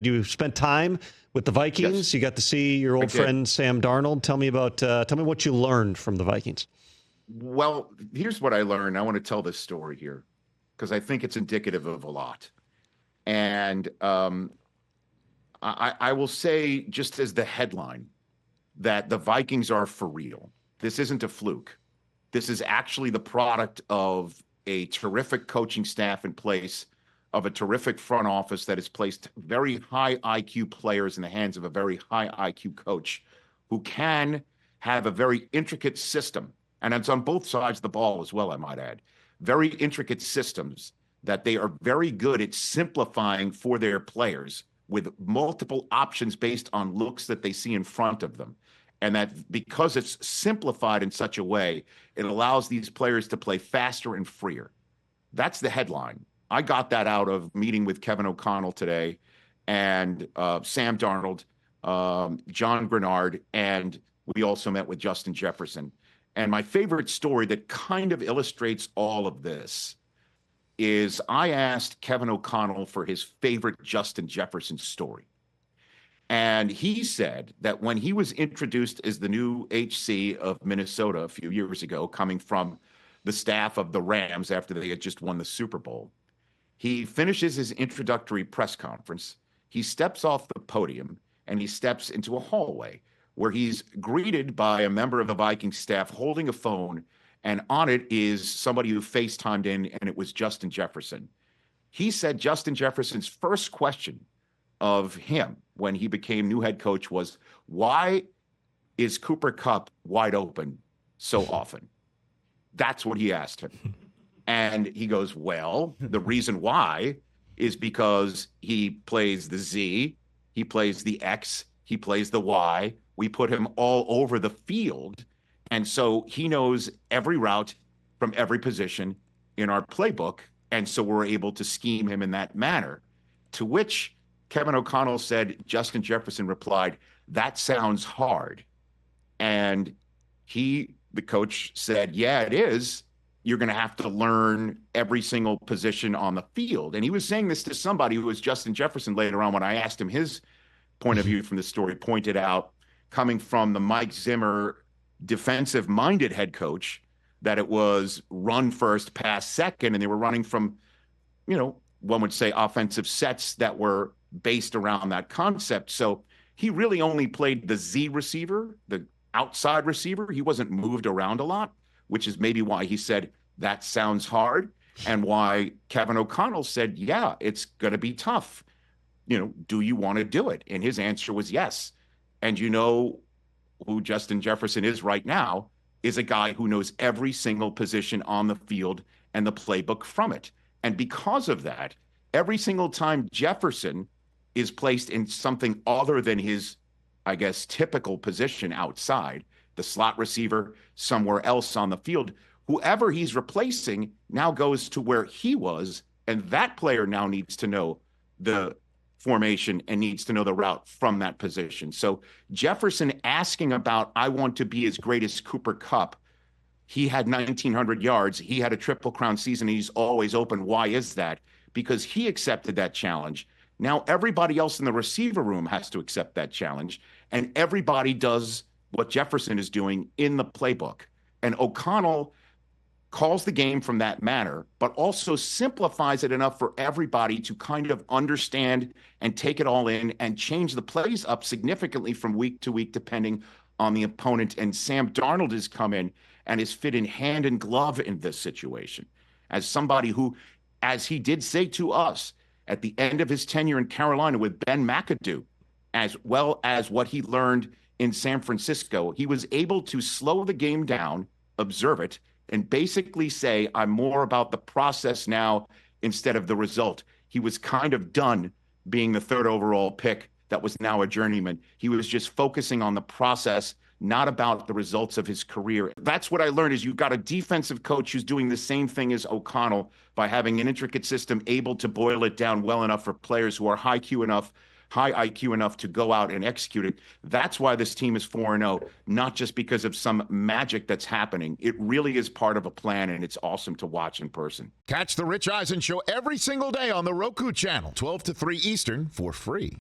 You spent time with the Vikings. Yes, You got to see your old friend Sam Darnold. Tell me what you learned from the Vikings. Well, here's what I learned. I want to tell this story here because I think it's indicative of a lot. And I will say, just as the headline, that the Vikings are for real. This isn't a fluke. This is actually the product of a terrific coaching staff in place, of a terrific front office that has placed very high IQ players in the hands of a very high IQ coach who can have a very intricate system. And it's on both sides of the ball as well, I might add. Very intricate systems that they are very good at simplifying for their players with multiple options based on looks that they see in front of them. And that because it's simplified in such a way, it allows these players to play faster and freer. That's the headline. I got that out of meeting with Kevin O'Connell today and Sam Darnold, John Grenard, and we also met with Justin Jefferson. And my favorite story that kind of illustrates all of this is I asked Kevin O'Connell for his favorite Justin Jefferson story. And he said that when he was introduced as the new HC of Minnesota a few years ago, coming from the staff of the Rams after they had just won the Super Bowl, he finishes his introductory press conference. He steps off the podium and he steps into a hallway where he's greeted by a member of the Vikings staff holding a phone, and on it is somebody who FaceTimed in, and it was Justin Jefferson. He said Justin Jefferson's first question of him when he became new head coach was, why is Cooper Kupp wide open so often? That's what he asked him. And he goes, well, the reason why is because he plays the Z, he plays the X, he plays the Y. We put him all over the field. And so he knows every route from every position in our playbook. And so we're able to scheme him in that manner. To which Kevin O'Connell said, Justin Jefferson replied, that sounds hard. And the coach said, yeah, it is. You're going to have to learn every single position on the field. And he was saying this to somebody who was Justin Jefferson later on when I asked him his point of view from the story, pointed out, coming from the Mike Zimmer defensive-minded head coach, that it was run first, pass second, and they were running from, one would say offensive sets that were based around that concept. So he really only played the Z receiver, the outside receiver. He wasn't moved around a lot, which is maybe why he said, that sounds hard, and why Kevin O'Connell said, yeah, it's going to be tough. Do you want to do it? And his answer was yes. And who Justin Jefferson is right now is a guy who knows every single position on the field and the playbook from it. And because of that, every single time Jefferson is placed in something other than his, I guess, typical position outside, the slot receiver, somewhere else on the field, whoever he's replacing now goes to where he was, and that player now needs to know the formation and needs to know the route from that position. So Jefferson asking about, I want to be as great as Cooper Kupp. He had 1,900 yards. He had a Triple Crown season. And he's always open. Why is that? Because he accepted that challenge. Now everybody else in the receiver room has to accept that challenge, and everybody does what Jefferson is doing in the playbook. And O'Connell calls the game from that manner, but also simplifies it enough for everybody to kind of understand and take it all in and change the plays up significantly from week to week, depending on the opponent. And Sam Darnold has come in and is fit in hand and glove in this situation as somebody who, as he did say to us at the end of his tenure in Carolina with Ben McAdoo, as well as what he learned in San Francisco, he was able to slow the game down, observe it, and basically say, I'm more about the process now instead of the result. He was kind of done being the third overall pick that was now a journeyman. He was just focusing on the process, not about the results of his career. That's what I learned, is you've got a defensive coach who's doing the same thing as O'Connell by having an intricate system, able to boil it down well enough for players who are high IQ enough to go out and execute it. That's why this team is 4-0, not just because of some magic that's happening. It really is part of a plan, and it's awesome to watch in person. Catch the Rich Eisen Show every single day on the Roku Channel, 12 to 3 Eastern, for free.